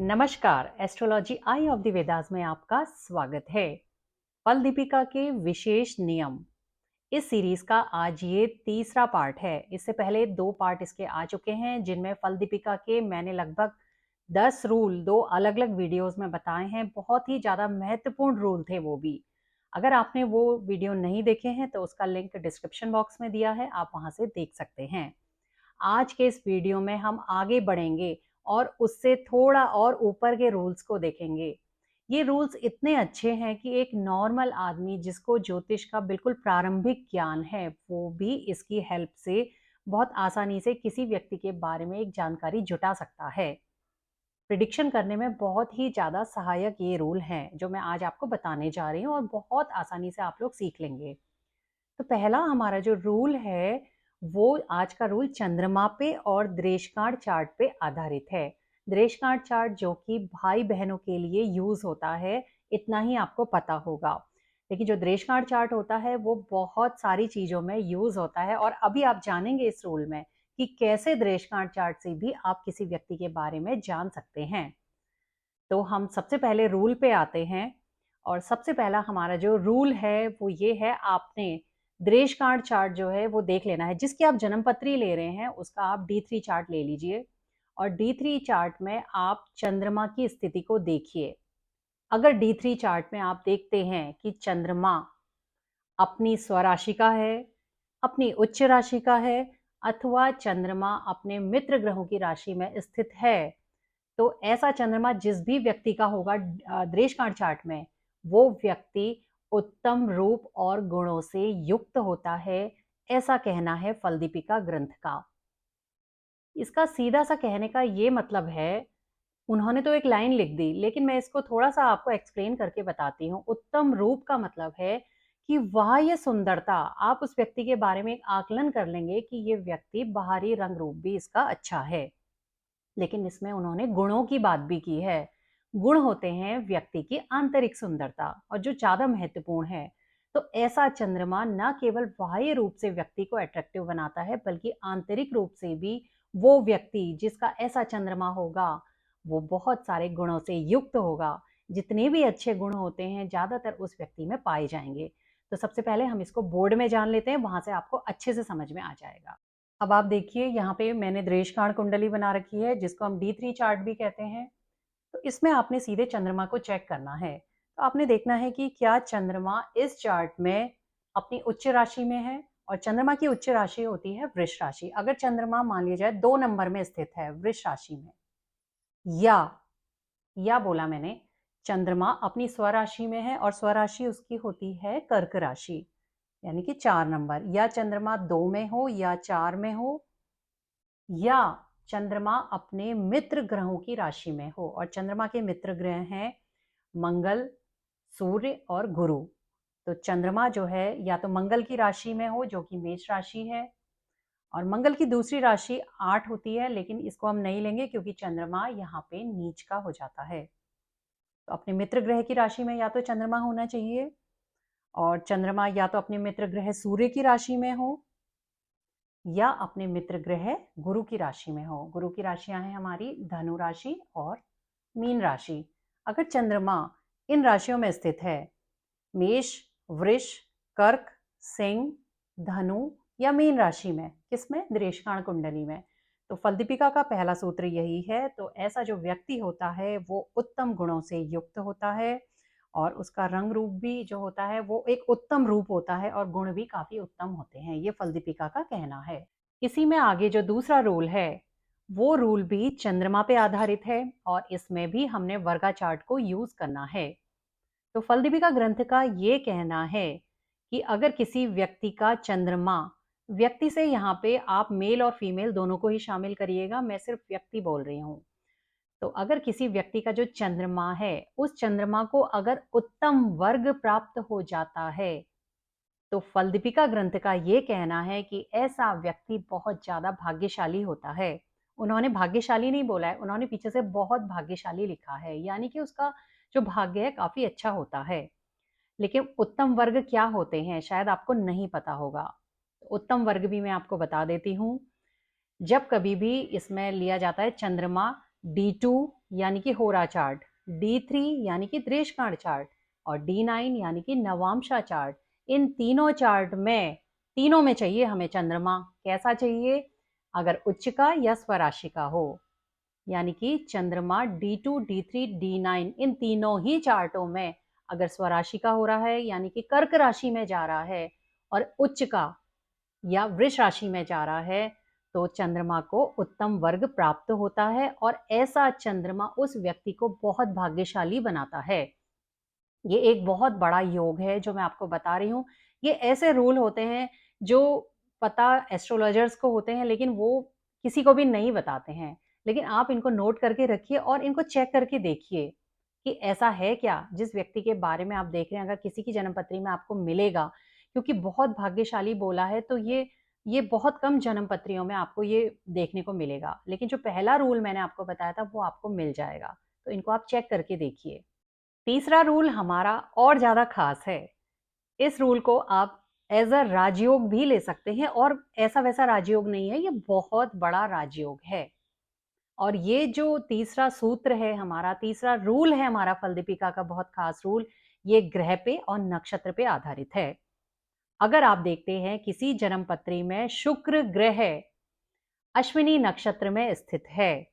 नमस्कार, astrology I of the Vedas में आपका स्वागत है। फल दीपिका के विशेष नियम इस सीरीज का आज ये तीसरा पार्ट है। इससे पहले 2 पार्ट इसके आ चुके हैं जिनमें फल दीपिका के मैंने लगभग 10 रूल 2 अलग-अलग वीडियोस में बताए हैं। बहुत ही ज़्यादा महत्वपूर्ण रूल थे वो भी। अगर आपने वो वीडियो नहीं देखे हैं तो उसका लिंक डिस्क्रिप्शन बॉक्स में दिया है, आप वहां से देख सकते हैं। आज के इस वीडियो में हम आगे बढ़ेंगे और उससे थोड़ा और ऊपर के रूल्स को देखेंगे। ये रूल्स इतने अच्छे हैं कि एक नॉर्मल आदमी जिसको ज्योतिष का बिल्कुल प्रारंभिक ज्ञान है, वो भी इसकी हेल्प से बहुत आसानी से किसी व्यक्ति के बारे में एक जानकारी जुटा सकता है। प्रिडिक्शन करने में बहुत ही ज़्यादा सहायक ये रूल हैं, जो मैं आज आपको बताने जा रही हूँ और बहुत आसानी से आप लोग सीख लेंगे। तो पहला हमारा जो रूल है, वो आज का रूल चंद्रमा पे और दृष्टिकांत चार्ट पे आधारित है। दृष्टिकांत चार्ट जो कि भाई बहनों के लिए यूज होता है, इतना ही आपको पता होगा। लेकिन जो दृष्टिकांत चार्ट होता है वो बहुत सारी चीजों में यूज होता है और अभी आप जानेंगे इस रूल में कि कैसे दृष्टिकांत चार्ट से भी आप किसी व्यक्ति के बारे में जान सकते हैं। तो हम सबसे पहले रूल पे आते हैं और सबसे पहला हमारा जो रूल है वो ये है, आपने दृष्टिकांत चार्ट जो है वो देख लेना है। जिसकी आप जन्मपत्री ले रहे हैं उसका आप D3 चार्ट ले लीजिए और D3 चार्ट में आप चंद्रमा की स्थिति को देखिए। अगर D3 चार्ट में आप देखते हैं कि चंद्रमा अपनी स्वराशि का है, अपनी उच्च राशि का है अथवा चंद्रमा अपने मित्र ग्रहों की राशि में स्थित है, तो ऐसा चंद्रमा जिस भी व्यक्ति का होगा दृष्टिकांत चार्ट में, वो व्यक्ति उत्तम रूप और गुणों से युक्त होता है, ऐसा कहना है फल दीपिका ग्रंथ का। इसका सीधा सा कहने का ये मतलब है, उन्होंने तो एक लाइन लिख दी, लेकिन मैं इसको थोड़ा सा आपको एक्सप्लेन करके बताती हूँ। उत्तम रूप का मतलब है कि वह ये सुंदरता, आप उस व्यक्ति के बारे में एक आकलन कर लेंगे कि ये व्यक्ति बाहरी रंग रूप भी इसका अच्छा है। लेकिन इसमें उन्होंने गुणों की बात भी की है। गुण होते हैं व्यक्ति की आंतरिक सुंदरता और जो ज्यादा महत्वपूर्ण है। तो ऐसा चंद्रमा न केवल बाह्य रूप से व्यक्ति को अट्रैक्टिव बनाता है, बल्कि आंतरिक रूप से भी वो व्यक्ति जिसका ऐसा चंद्रमा होगा वो बहुत सारे गुणों से युक्त होगा। जितने भी अच्छे गुण होते हैं ज्यादातर उस व्यक्ति में पाए जाएंगे। तो सबसे पहले हम इसको बोर्ड में जान लेते हैं, वहां से आपको अच्छे से समझ में आ जाएगा। अब आप देखिए, यहाँ पे मैंने दृष्टिकांत कुंडली बना रखी है जिसको हम D3 चार्ट भी कहते हैं। तो इसमें आपने सीधे चंद्रमा को चेक करना है। तो आपने देखना है कि क्या चंद्रमा इस चार्ट में अपनी उच्च राशि में है, और चंद्रमा की उच्च राशि होती है वृष राशि। अगर चंद्रमा मान लिया जाए 2 नंबर में स्थित है वृष राशि में, या बोला मैंने, चंद्रमा अपनी स्वराशि में है और स्वराशि उसकी होती है कर्क राशि, यानी कि 4 नंबर, या चंद्रमा 2 में हो या 4 में हो, या चंद्रमा अपने मित्र ग्रहों की राशि में हो। और चंद्रमा के मित्र ग्रह हैं मंगल, सूर्य और गुरु। तो चंद्रमा जो है या तो मंगल की राशि में हो जो कि मेष राशि है, और मंगल की दूसरी राशि 8 होती है, लेकिन इसको हम नहीं लेंगे क्योंकि चंद्रमा यहाँ पे नीच का हो जाता है। तो अपने मित्र ग्रह की राशि में या तो चंद्रमा होना चाहिए, और चंद्रमा या तो अपने मित्र ग्रह सूर्य की राशि में हो या अपने मित्र ग्रह गुरु की राशि में हो। गुरु की राशियां हैं हमारी धनु राशि और मीन राशि। अगर चंद्रमा इन राशियों में स्थित है, मेष, वृष, कर्क, सिंह, धनु या मीन राशि में, किसमें, दृष्टिकांत कुंडली में, तो फल दीपिका का पहला सूत्र यही है। तो ऐसा जो व्यक्ति होता है वो उत्तम गुणों से युक्त होता है और उसका रंग रूप भी जो होता है वो एक उत्तम रूप होता है और गुण भी काफी उत्तम होते हैं। ये फल दीपिका का कहना है। इसी में आगे जो दूसरा रूल है वो रूल भी चंद्रमा पे आधारित है और इसमें भी हमने वर्गा चार्ट को यूज करना है। तो फल दीपिका ग्रंथ का ये कहना है कि अगर किसी व्यक्ति का चंद्रमा, व्यक्ति से यहाँ पे आप मेल और फीमेल दोनों को ही शामिल करिएगा, मैं सिर्फ व्यक्ति बोल रही हूँ। तो अगर किसी व्यक्ति का जो चंद्रमा है, उस चंद्रमा को अगर उत्तम वर्ग प्राप्त हो जाता है, तो फल दीपिका ग्रंथ का ये कहना है कि ऐसा व्यक्ति बहुत ज्यादा भाग्यशाली होता है। उन्होंने भाग्यशाली नहीं बोला है, उन्होंने पीछे से बहुत भाग्यशाली लिखा है, यानी कि उसका जो भाग्य है काफी अच्छा होता है। लेकिन उत्तम वर्ग क्या होते हैं शायद आपको नहीं पता होगा। उत्तम वर्ग भी मैं आपको बता देती हूँ। जब कभी भी इसमें लिया जाता है चंद्रमा D2 यानी कि होरा चार्ट, D3 यानी कि दृष्टिकोण चार्ट और D9 यानी कि नवांशा चार्ट। इन तीनों चार्ट में, तीनों में चाहिए हमें चंद्रमा। कैसा चाहिए? अगर उच्च का या स्वराशि का हो, यानी कि चंद्रमा D2, D3, D9 इन तीनों ही चार्टों में अगर स्वराशि का हो रहा है यानी कि कर्क राशि में जा रहा है और उच्च का या वृष राशि में जा रहा है तो चंद्रमा को उत्तम वर्ग प्राप्त होता है और ऐसा चंद्रमा उस व्यक्ति को बहुत भाग्यशाली बनाता है। ये एक बहुत बड़ा योग है जो मैं आपको बता रही हूँ। ये ऐसे रूल होते हैं जो पता एस्ट्रोलॉजर्स को होते हैं, लेकिन वो किसी को भी नहीं बताते हैं। लेकिन आप इनको नोट करके रखिए और इनको चेक करके देखिए कि ऐसा है क्या। जिस व्यक्ति के बारे में आप देख रहे हैं, अगर किसी की जन्मपत्री में आपको मिलेगा, क्योंकि बहुत भाग्यशाली बोला है, तो ये बहुत कम जन्मपत्रियों में आपको ये देखने को मिलेगा। लेकिन जो पहला रूल मैंने आपको बताया था वो आपको मिल जाएगा, तो इनको आप चेक करके देखिए। तीसरा रूल हमारा और ज़्यादा खास है। इस रूल को आप एज़ अ राजयोग भी ले सकते हैं और ऐसा-वैसा राजयोग नहीं है, ये बहुत बड़ा राजयोग है। और ये जो तीसरा सूत्र है हमारा, तीसरा रूल है हमारा फल दीपिका का बहुत खास रूल, ये ग्रह पे और नक्षत्र पे आधारित है। अगर आप देखते हैं किसी जन्मपत्री में शुक्र ग्रह अश्विनी नक्षत्र में स्थित है,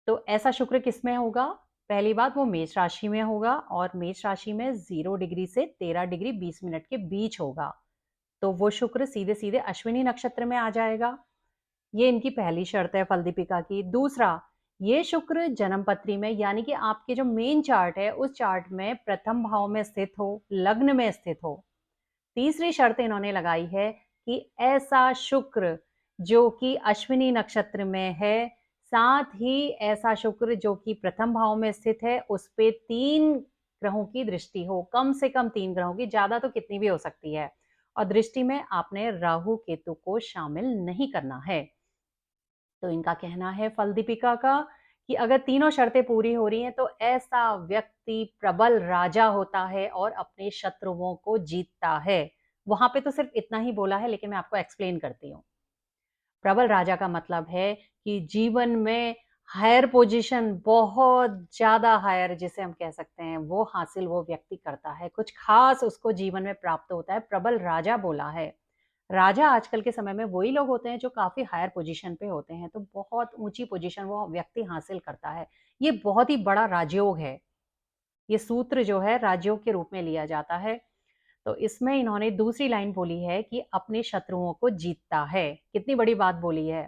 तो ऐसा शुक्र किसमें होगा? पहली बात, वो मेष राशि में होगा और मेष राशि में 0 डिग्री से 13 डिग्री 20 मिनट के बीच होगा। तो वो शुक्र सीधे-सीधे अश्विनी नक्षत्र में आ जाएगा। ये इनकी पहली शर्त है फल दीपिका की। दूसरा, ये शुक्र जन्मपत्री में यानी कि आपके जो मेन चार्ट है, उस चार्ट में प्रथम भाव में स्थित हो, लग्न में स्थित हो। तीसरी शर्त इन्होंने लगाई है कि ऐसा शुक्र जो कि अश्विनी नक्षत्र में है, साथ ही ऐसा शुक्र जो कि प्रथम भाव में स्थित है, उस पे 3 ग्रहों की दृष्टि हो, कम से कम 3 ग्रहों की, ज़्यादा तो कितनी भी हो सकती है। और दृष्टि में आपने राहु केतु को शामिल नहीं करना है। तो इनका कहना है फल दीपिका का कि अगर तीनों शर्तें पूरी हो रही हैं तो ऐसा व्यक्ति प्रबल राजा होता है और अपने शत्रुओं को जीतता है। वहां पे तो सिर्फ इतना ही बोला है, लेकिन मैं आपको एक्सप्लेन करती हूँ। प्रबल राजा का मतलब है कि जीवन में हायर पोजीशन, बहुत ज्यादा हायर जिसे हम कह सकते हैं, वो हासिल वो व्यक्ति करता है, कुछ खास उसको जीवन में प्राप्त होता है। प्रबल राजा बोला है। राजा आजकल के समय में वही लोग होते हैं जो काफी हायर पोजीशन पे होते हैं, तो बहुत ऊंची पोजीशन वो व्यक्ति हासिल करता है। ये बहुत ही बड़ा राजयोग है। ये सूत्र जो है राजयोग के रूप में लिया जाता है। तो इसमें इन्होंने दूसरी लाइन बोली है कि अपने शत्रुओं को जीतता है। कितनी बड़ी बात बोली है,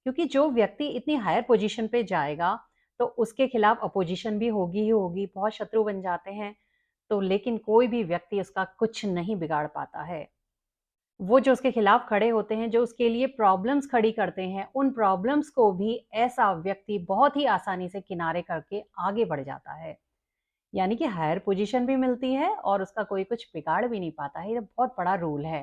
क्योंकि जो व्यक्ति इतनी हायर पोजीशन पे जाएगा तो उसके खिलाफ अपोजिशन भी होगी ही होगी, बहुत शत्रु बन जाते हैं। तो लेकिन कोई भी व्यक्ति उसका कुछ नहीं बिगाड़ पाता है। वो जो उसके खिलाफ खड़े होते हैं, जो उसके लिए प्रॉब्लम्स खड़ी करते हैं, उन प्रॉब्लम्स को भी ऐसा व्यक्ति बहुत ही आसानी से किनारे करके आगे बढ़ जाता है। यानी कि हायर पोजीशन भी मिलती है और उसका कोई कुछ बिगाड़ भी नहीं पाता है। ये बहुत बड़ा रूल है।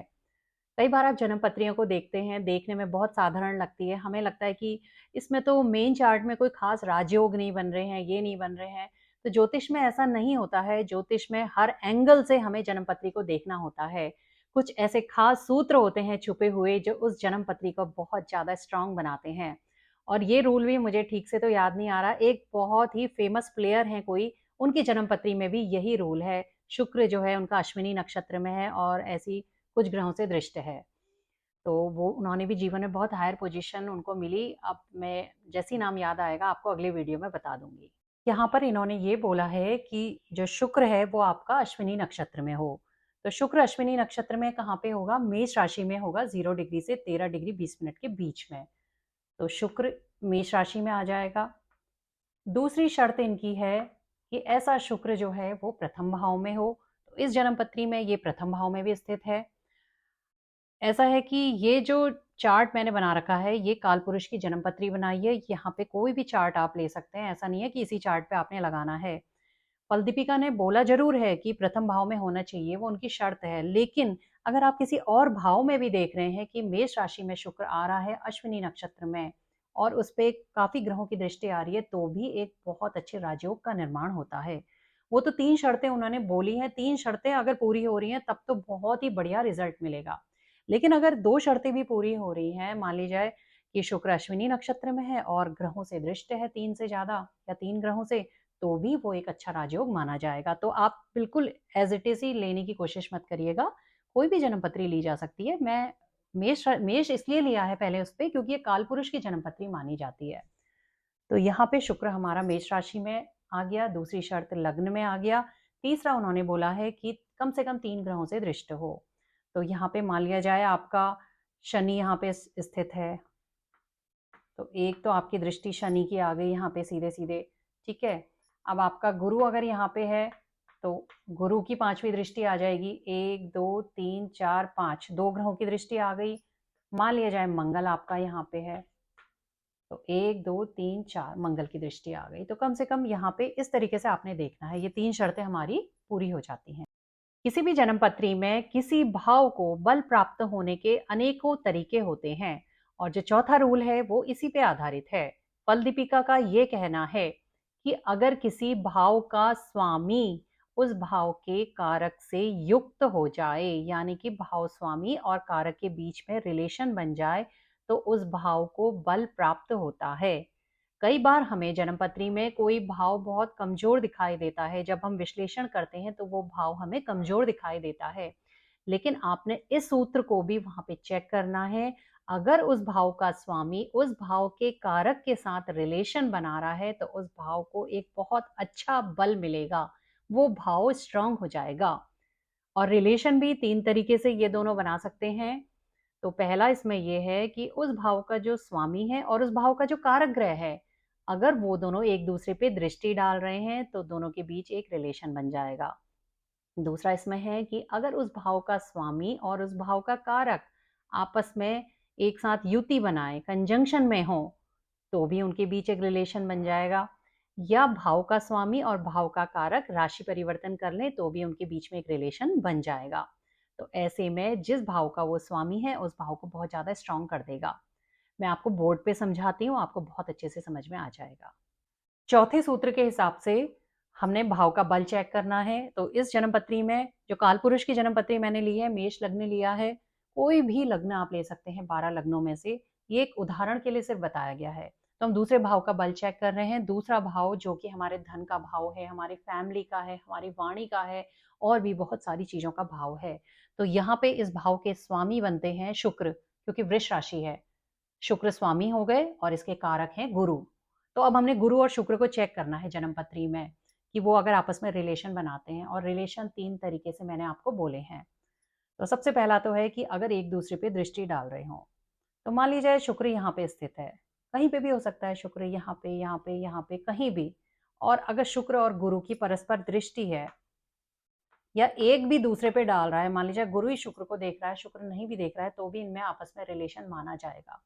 कई बार आप जन्म पत्रियों को देखते हैं, देखने में बहुत साधारण लगती है। हमें लगता है कि इसमें तो मेन चार्ट में कोई खास राजयोग नहीं बन रहे हैं, ये नहीं बन रहे हैं। तो ज्योतिष में ऐसा नहीं होता है। ज्योतिष में हर एंगल से हमें जन्म पत्री को देखना होता है। कुछ ऐसे खास सूत्र होते हैं छुपे हुए जो उस जन्म पत्री को बहुत ज़्यादा स्ट्रांग बनाते हैं। और ये रूल भी मुझे ठीक से तो याद नहीं आ रहा। एक बहुत ही फेमस प्लेयर हैं कोई, उनकी जन्म पत्री में भी यही रूल है। शुक्र जो है उनका अश्विनी नक्षत्र में है और ऐसी कुछ ग्रहों से दृष्ट है। तो वो उन्होंने भी जीवन में बहुत हायर पोजीशन उनको मिली। अब मैं जैसे ही नाम याद आएगा आपको अगले वीडियो में बता दूंगी। यहाँ पर इन्होंने ये बोला है कि जो शुक्र है वो आपका अश्विनी नक्षत्र में हो। तो शुक्र अश्विनी नक्षत्र में कहाँ पे होगा? मेष राशि में होगा, 0 डिग्री से 13 डिग्री 20 मिनट के बीच में। तो शुक्र मेष राशि में आ जाएगा। दूसरी शर्त इनकी है कि ऐसा शुक्र जो है वो प्रथम भाव में हो। तो इस जन्म पत्री में ये प्रथम भाव में भी स्थित है। ऐसा है कि ये जो चार्ट मैंने बना रखा है, ये कालपुरुष की जन्मपत्री बनाई है। यहाँ पे कोई भी चार्ट आप ले सकते हैं, ऐसा नहीं है कि इसी चार्ट पे आपने लगाना है। फल दीपिका ने बोला जरूर है कि प्रथम भाव में होना चाहिए, वो उनकी शर्त है। लेकिन अगर आप किसी और भाव में भी देख रहे हैं कि मेष राशि में शुक्र आ रहा है अश्विनी नक्षत्र में और उस पे काफी ग्रहों की दृष्टि आ रही है, तो भी एक बहुत अच्छे राजयोग का निर्माण होता है। वो तो 3 शर्तें उन्होंने बोली हैं, 3 शर्तें अगर पूरी हो रही हैं तब तो बहुत ही बढ़िया रिजल्ट मिलेगा। लेकिन अगर 2 शर्तें भी पूरी हो रही हैं, मान ली जाए कि शुक्र अश्विनी नक्षत्र में है और ग्रहों से दृष्ट है 3 से ज़्यादा या 3 ग्रहों से, तो भी वो एक अच्छा राजयोग माना जाएगा। तो आप बिल्कुल एज़ इट इज़ ही लेने की कोशिश मत करिएगा, कोई भी जन्म पत्री ली जा सकती है। मैं मेष इसलिए लिया है पहले उस पे, क्योंकि ये कालपुरुष की जन्म पत्री मानी जाती है। तो यहाँ पे शुक्र हमारा मेष राशि में आ गया, दूसरी शर्त लग्न में आ गया, तीसरा उन्होंने बोला है कि कम से कम 3 ग्रहों से दृष्ट हो। तो यहाँ पे मान लिया जाए आपका शनि यहाँ पे स्थित है, तो एक तो आपकी दृष्टि शनि की आ गई यहाँ पे सीधे-सीधे, ठीक है। अब आपका गुरु अगर यहाँ पे है, तो गुरु की 5वीं दृष्टि आ जाएगी, 1, 2, 3, 4, 5, 2 ग्रहों की दृष्टि आ गई। मान लिया जाए मंगल आपका यहाँ पे है, तो 1, 2, 3, 4 मंगल की दृष्टि आ गई। तो कम से कम यहाँ पे इस तरीके से आपने देखना है, ये 3 शर्तें हमारी पूरी हो जाती हैं। किसी भी जन्म पत्री में किसी भाव को बल प्राप्त होने के अनेकों तरीके होते हैं, और जो चौथा रूल है वो इसी पे आधारित है। फल दीपिका का ये कहना है कि अगर किसी भाव का स्वामी उस भाव के कारक से युक्त हो जाए, यानी कि भाव स्वामी और कारक के बीच में रिलेशन बन जाए, तो उस भाव को बल प्राप्त होता है। कई बार हमें जन्मपत्री में कोई भाव बहुत कमजोर दिखाई देता है, जब हम विश्लेषण करते हैं तो वो भाव हमें कमजोर दिखाई देता है, लेकिन आपने इस सूत्र को भी वहां पे चेक करना है। अगर उस भाव का स्वामी उस भाव के कारक के साथ रिलेशन बना रहा है, तो उस भाव को एक बहुत अच्छा बल मिलेगा, वो भाव स्ट्रांग हो जाएगा। और रिलेशन भी 3 तरीके से ये दोनों बना सकते हैं। तो पहला इसमें यह है कि उस भाव का जो स्वामी है और उस भाव का जो कारक ग्रह है, अगर वो दोनों एक दूसरे पे दृष्टि डाल रहे हैं, तो दोनों के बीच एक रिलेशन बन जाएगा। दूसरा इसमें है कि अगर उस भाव का स्वामी और उस भाव का कारक आपस में एक साथ युति बनाए, कंजंक्शन में हो, तो भी उनके बीच एक रिलेशन बन जाएगा। या भाव का स्वामी और भाव का कारक राशि परिवर्तन कर लें, तो भी उनके बीच में एक रिलेशन बन जाएगा। तो ऐसे में जिस भाव का वो स्वामी है, उस भाव को बहुत ज़्यादा स्ट्रांग कर देगा। मैं आपको बोर्ड पे समझाती हूँ, आपको बहुत अच्छे से समझ में आ जाएगा। चौथे सूत्र के हिसाब से हमने भाव का बल चेक करना है। तो इस जन्म पत्री में जो कालपुरुष की जन्म पत्री मैंने ली है, मेष लग्न लिया है, कोई भी लग्न आप ले सकते हैं 12 लग्नों में से, ये एक उदाहरण के लिए सिर्फ बताया गया है। तो हम दूसरे भाव का बल चेक कर रहे हैं। दूसरा भाव जो कि हमारे धन का भाव है, हमारी फैमिली का है, हमारी वाणी का है, और भी बहुत सारी चीजों का भाव है। तो यहाँ पे इस भाव के स्वामी बनते हैं शुक्र, क्योंकि वृष राशि है, शुक्र स्वामी हो गए और इसके कारक हैं गुरु। तो अब हमने गुरु और शुक्र को चेक करना है जन्म पत्री में, कि वो अगर आपस में रिलेशन बनाते हैं, और रिलेशन 3 तरीके से मैंने आपको बोले हैं। तो सबसे पहला तो है कि अगर एक दूसरे पे दृष्टि डाल रहे हो, तो मान लीजिए शुक्र यहाँ पे स्थित है, कहीं पे भी हो सकता है शुक्र, यहाँ पे यहाँ पे यहाँ पे कहीं भी, और अगर शुक्र और गुरु की परस्पर दृष्टि है, या एक भी दूसरे पे डाल रहा है, मान लीजिए गुरु ही शुक्र को देख रहा है, शुक्र नहीं भी देख रहा है, तो भी इनमें आपस में रिलेशन माना जाएगा।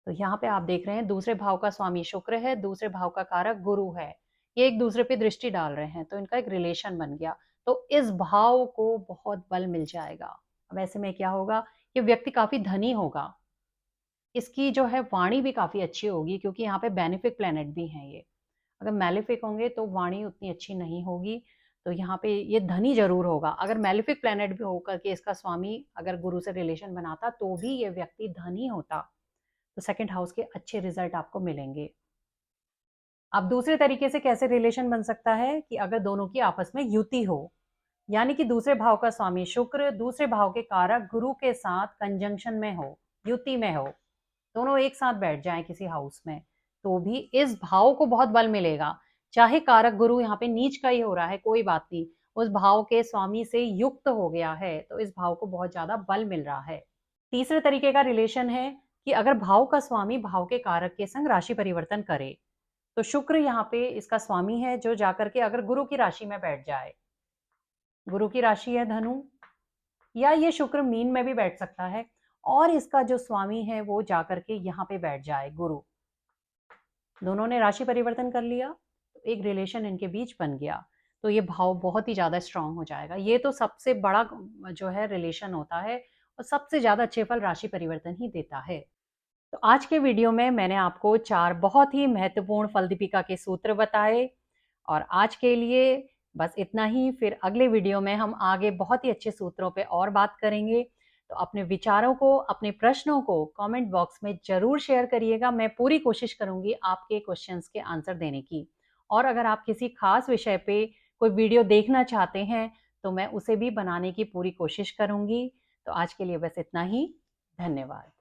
तो यहाँ पे आप देख रहे हैं दूसरे भाव का स्वामी शुक्र है, दूसरे भाव का कारक गुरु है, ये एक दूसरे पे दृष्टि डाल रहे हैं, तो इनका एक रिलेशन बन गया। तो इस भाव को बहुत बल मिल जाएगा। अब ऐसे में क्या होगा, ये व्यक्ति काफी धनी होगा, इसकी जो है वाणी भी काफी अच्छी होगी, क्योंकि यहाँ पे बेनिफिक प्लेनेट भी हैं ये। अगर मैलिफिक होंगे तो वाणी उतनी अच्छी नहीं होगी। तो यहाँ पे ये धनी जरूर होगा। अगर मैलिफिक प्लेनेट भी होकर के इसका स्वामी अगर गुरु से रिलेशन बनाता, तो भी ये व्यक्ति धनी होता। तो सेकंड हाउस के अच्छे रिजल्ट आपको मिलेंगे। अब दूसरे तरीके से कैसे रिलेशन बन सकता है, कि अगर दोनों की आपस में युति हो, यानी कि दूसरे भाव का स्वामी शुक्र दूसरे भाव के कारक गुरु के साथ कंजंक्शन में हो, युति में हो, दोनों एक साथ बैठ जाएं किसी हाउस में, तो भी इस भाव को बहुत बल मिलेगा। चाहे कारक गुरु यहाँ पे नीच का ही हो रहा है, कोई बात नहीं, उस भाव के स्वामी से युक्त हो गया है, तो इस भाव को बहुत ज्यादा बल मिल रहा है। तीसरे तरीके का रिलेशन है कि अगर भाव का स्वामी भाव के कारक के संग राशि परिवर्तन करे, तो शुक्र यहाँ पे इसका स्वामी है, जो जाकर के अगर गुरु की राशि में बैठ जाए, गुरु की राशि है धनु, या ये शुक्र मीन में भी बैठ सकता है, और इसका जो स्वामी है वो जाकर के यहाँ पे बैठ जाए गुरु, दोनों ने राशि परिवर्तन कर लिया, तो एक रिलेशन इनके बीच बन गया। तो ये भाव बहुत ही ज्यादा स्ट्रांग हो जाएगा। ये तो सबसे बड़ा जो है रिलेशन होता है, और सबसे ज्यादा अच्छे फल राशि परिवर्तन ही देता है। तो आज के वीडियो में मैंने आपको 4 बहुत ही महत्वपूर्ण फल दीपिका के सूत्र बताए, और आज के लिए बस इतना ही। फिर अगले वीडियो में हम आगे बहुत ही अच्छे सूत्रों पे और बात करेंगे। तो तो अपने विचारों को, अपने प्रश्नों को कमेंट बॉक्स में ज़रूर शेयर करिएगा। मैं पूरी कोशिश करूँगी आपके क्वेश्चंस के आंसर देने की। और अगर आप किसी खास विषय पे कोई वीडियो देखना चाहते हैं, तो मैं उसे भी बनाने की पूरी कोशिश करूँगी। तो आज के लिए बस इतना ही। धन्यवाद।